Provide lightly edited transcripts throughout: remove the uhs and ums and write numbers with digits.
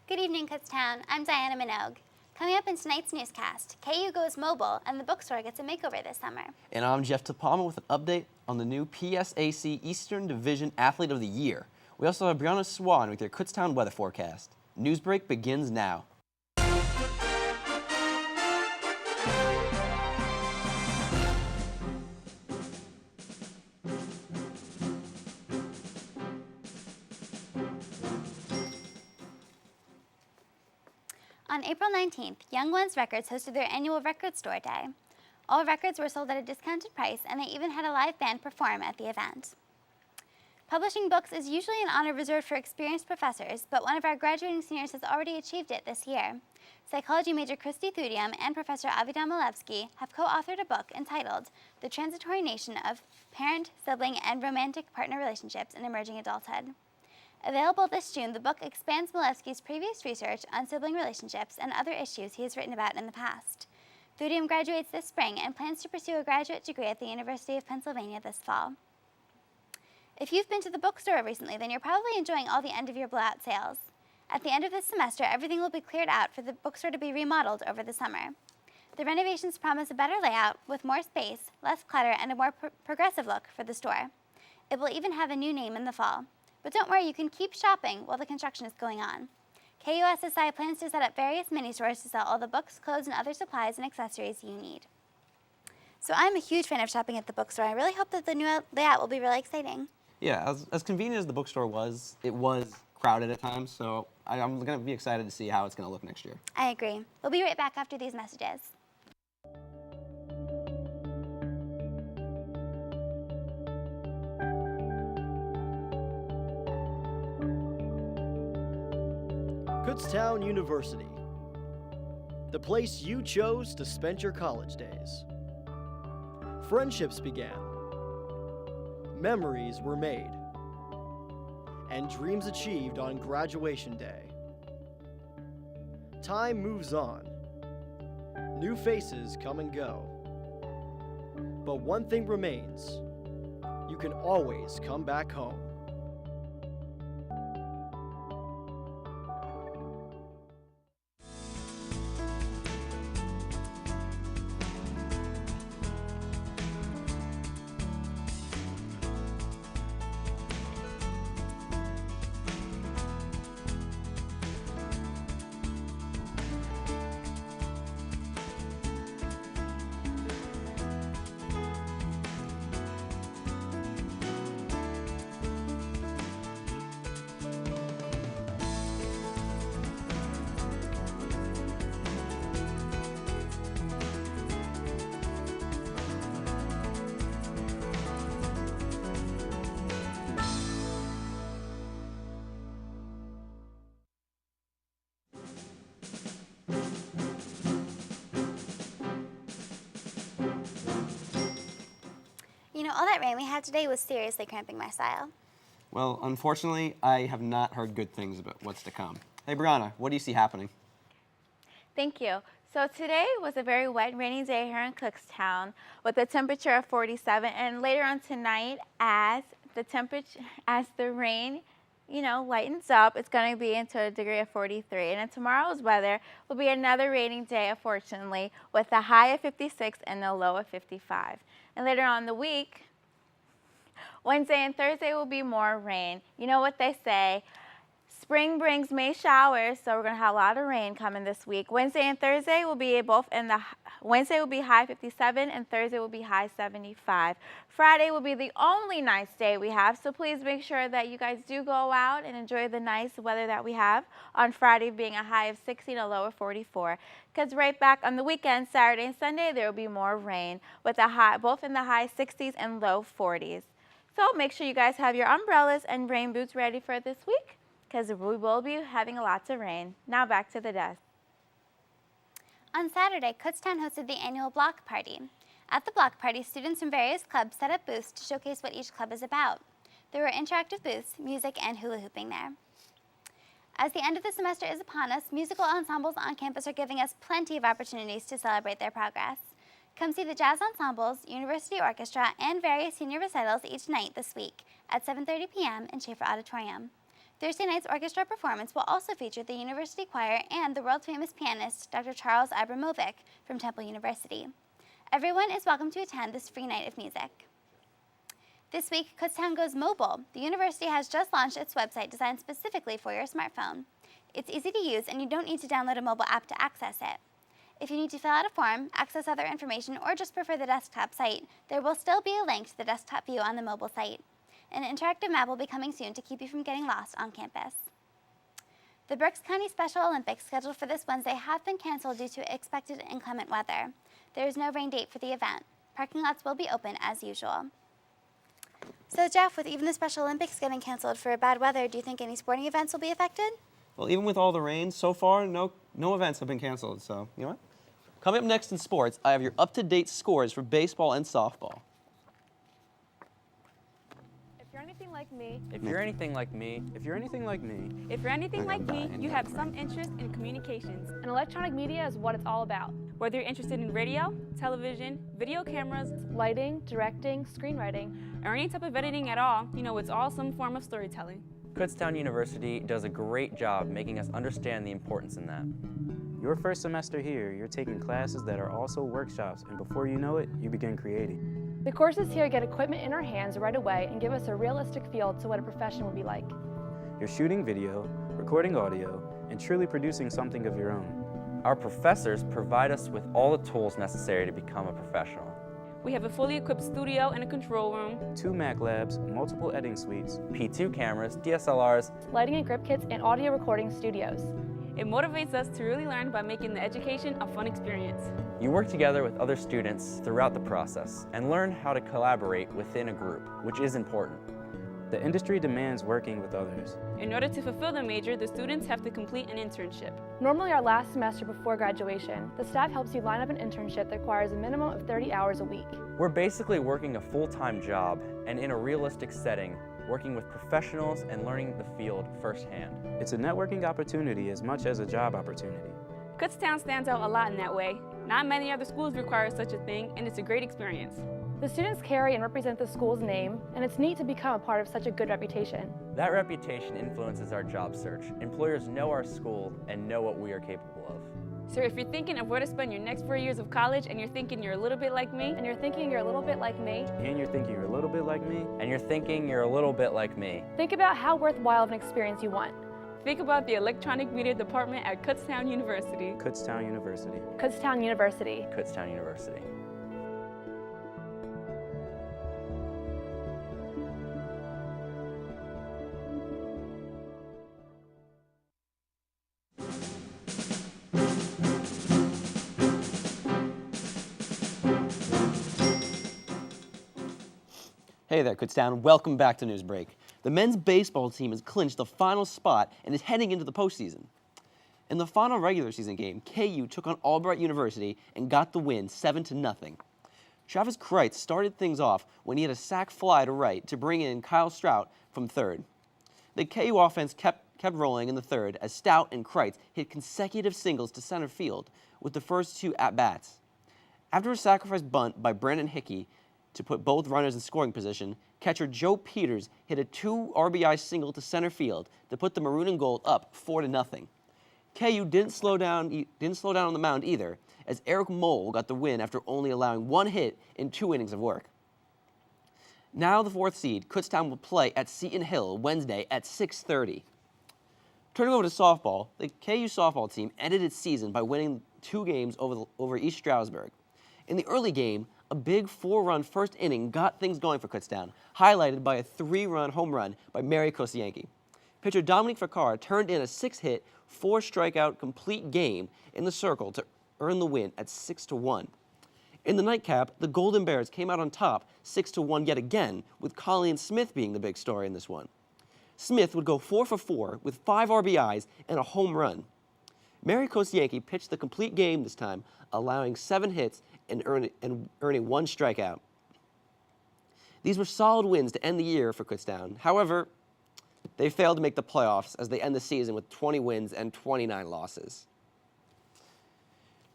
Good evening, Kutztown. I'm Diana Minogue. Coming up in tonight's newscast, KU goes mobile and the bookstore gets a makeover this summer. And I'm Jeff Topama with an update on the new PSAC Eastern Division Athlete of the Year. We also have Brianna Swan with your Kutztown weather forecast. Newsbreak begins now. On April 19th, Young Ones Records hosted their annual Record Store Day. All records were sold at a discounted price, and they even had a live band perform at the event. Publishing books is usually an honor reserved for experienced professors, but one of our graduating seniors has already achieved it this year. Psychology major Christy Thudium and Professor Avidam Malevsky have co-authored a book entitled The Transitory Nation of Parent, Sibling, and Romantic Partner Relationships in Emerging Adulthood. Available this June, the book expands Malevsky's previous research on sibling relationships and other issues he has written about in the past. Thudium graduates this spring and plans to pursue a graduate degree at the University of Pennsylvania this fall. If you've been to the bookstore recently, then you're probably enjoying all the end-of-year blowout sales. At the end of this semester, everything will be cleared out for the bookstore to be remodeled over the summer. The renovations promise a better layout with more space, less clutter, and a more progressive look for the store. It will even have a new name in the fall. But don't worry, you can keep shopping while the construction is going on. KUSSI plans to set up various mini-stores to sell all the books, clothes, and other supplies and accessories you need. So I'm a huge fan of shopping at the bookstore. I really hope that the new layout will be really exciting. Yeah, as convenient as the bookstore was, it was crowded at times, so I'm going to be excited to see how it's going to look next year. I agree. We'll be right back after these messages. Kutztown University, the place you chose to spend your college days. Friendships began, memories were made, and dreams achieved on graduation day. Time moves on, new faces come and go, but one thing remains: you can always come back home. You know, all that rain we had today was seriously cramping my style. Well, unfortunately, I have not heard good things about what's to come. Hey, Brianna, what do you see happening? Thank you. So today was a very wet, rainy day here in Kutztown with a temperature of 47, and later on tonight, as the rain, lightens up, it's going to be into a degree of 43. And then tomorrow's weather will be another rainy day, unfortunately, with a high of 56 and a low of 55. And later on in the week, Wednesday and Thursday will be more rain. You know what they say, spring brings May showers, so we're going to have a lot of rain coming this week. Wednesday and Thursday will be Wednesday will be high 57 and Thursday will be high 75. Friday will be the only nice day we have, so please make sure that you guys do go out and enjoy the nice weather that we have on Friday, being a high of 60 and a low of 44. Because right back on the weekend, Saturday and Sunday, there will be more rain with a high, both in the high 60s and low 40s. So make sure you guys have your umbrellas and rain boots ready for this week, because we will be having lots of rain. Now back to the desk. On Saturday, Kutztown hosted the annual block party. At the block party, students from various clubs set up booths to showcase what each club is about. There were interactive booths, music, and hula hooping there. As the end of the semester is upon us, musical ensembles on campus are giving us plenty of opportunities to celebrate their progress. Come see the jazz ensembles, university orchestra, and various senior recitals each night this week at 7:30 p.m. in Schaefer Auditorium. Thursday night's orchestra performance will also feature the University Choir and the world-famous pianist Dr. Charles Abramovic from Temple University. Everyone is welcome to attend this free night of music. This week, Kutztown goes mobile. The university has just launched its website designed specifically for your smartphone. It's easy to use, and you don't need to download a mobile app to access it. If you need to fill out a form, access other information, or just prefer the desktop site, there will still be a link to the desktop view on the mobile site. An interactive map will be coming soon to keep you from getting lost on campus. The Berks County Special Olympics scheduled for this Wednesday have been canceled due to expected inclement weather. There is no rain date for the event. Parking lots will be open as usual. So Jeff, with even the Special Olympics getting canceled for bad weather, do you think any sporting events will be affected? Well, even with all the rain, so far, no events have been canceled, so you know what? Coming up next in sports, I have your up-to-date scores for baseball and softball. If you're anything like me, If you're anything like me, if you're anything like me, if you're anything like me, you have some interest in communications. And electronic media is what it's all about. Whether you're interested in radio, television, video cameras, lighting, directing, screenwriting, or any type of editing at all, you know it's all some form of storytelling. Kutztown University does a great job making us understand the importance in that. Your first semester here, you're taking classes that are also workshops, and before you know it, you begin creating. The courses here get equipment in our hands right away and give us a realistic feel to what a profession would be like. You're shooting video, recording audio, and truly producing something of your own. Our professors provide us with all the tools necessary to become a professional. We have a fully equipped studio and a control room, 2 Mac labs, multiple editing suites. P2 cameras, DSLRs, lighting and grip kits, and audio recording studios. It motivates us to really learn by making the education a fun experience. You work together with other students throughout the process and learn how to collaborate within a group, which is important. The industry demands working with others. In order to fulfill the major, the students have to complete an internship. Normally our last semester before graduation, the staff helps you line up an internship that requires a minimum of 30 hours a week. We're basically working a full-time job and in a realistic setting, working with professionals and learning the field firsthand. It's a networking opportunity as much as a job opportunity. Kutztown stands out a lot in that way. Not many other schools require such a thing, and it's a great experience. The students carry and represent the school's name, and it's neat to become a part of such a good reputation. That reputation influences our job search. Employers know our school and know what we are capable of. So if you're thinking of where to spend your next 4 years of college and you're thinking you're a little bit like me, And you're thinking you're a little bit like me, And you're thinking you're a little bit like me, And you're thinking you're a little bit like me, think about how worthwhile of an experience you want. think about the electronic media department at Kutztown University. Kutztown University. Kutztown University. Kutztown University. Hey there, Kutztown. Welcome back to Newsbreak. The men's baseball team has clinched the final spot and is heading into the postseason. In the final regular season game, KU took on Albright University and got the win 7-0. Travis Kreitz started things off when he had a sac fly to right to bring in Kyle Strout from third. The KU offense kept rolling in the third as Stout and Kreitz hit consecutive singles to center field with the first 2 at-bats. After a sacrifice bunt by Brandon Hickey to put both runners in scoring position, catcher Joe Peters hit a 2 RBI single to center field to put the Maroon and Gold up 4-0. KU didn't slow down on the mound either, as Eric Mole got the win after only allowing 1 hit in 2 innings of work. Now the 4th seed, Kutztown, will play at Seton Hill Wednesday at 6:30. Turning over to softball, the KU softball team ended its season by winning 2 games over East Stroudsburg. In the early game, a big 4-run first inning got things going for Kutztown, highlighted by a 3-run home run by Mary Kosienki. Pitcher Dominique Fakar turned in a 6-hit, 4-strikeout complete game in the circle to earn the win at 6-1. In the nightcap, the Golden Bears came out on top 6-1 yet again, with Colleen Smith being the big story in this one. Smith would go 4 for 4 with 5 RBIs and a home run. Mary Kosienki pitched the complete game this time, allowing 7 hits and earning 1 strikeout. These were solid wins to end the year for Kutztown. However, they failed to make the playoffs as they end the season with 20 wins and 29 losses.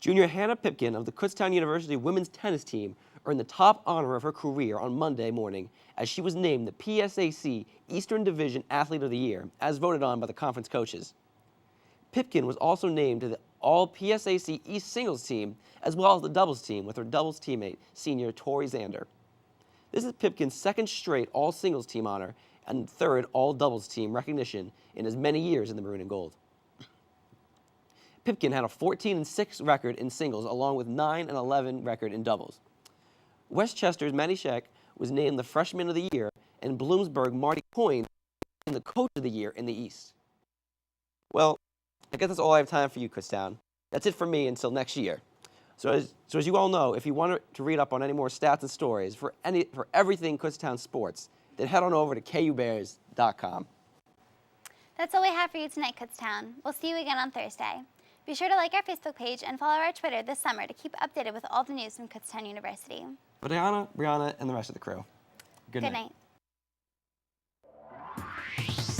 Junior Hannah Pipkin of the Kutztown University women's tennis team earned the top honor of her career on Monday morning as she was named the PSAC Eastern Division Athlete of the Year, as voted on by the conference coaches. Pipkin was also named to the All-PSAC East Singles team, as well as the doubles team with her doubles teammate, senior Tori Zander. This is Pipkin's second straight All-Singles team honor and third All-Doubles team recognition in as many years in the maroon and gold. Pipkin had a 14-6 record in singles, along with 9-11 record in doubles. Westchester's Maddie Scheck was named the Freshman of the Year, and Bloomsburg Marty Coyne named the Coach of the Year in the East. Well, I guess that's all I have time for you, Kutztown. That's it for me until next year. So as you all know, if you want to read up on any more stats and stories for everything Kutztown sports, then head on over to kubears.com. That's all we have for you tonight, Kutztown. We'll see you again on Thursday. Be sure to like our Facebook page and follow our Twitter this summer to keep updated with all the news from Kutztown University. But Diana, Brianna, and the rest of the crew, good night. Good night.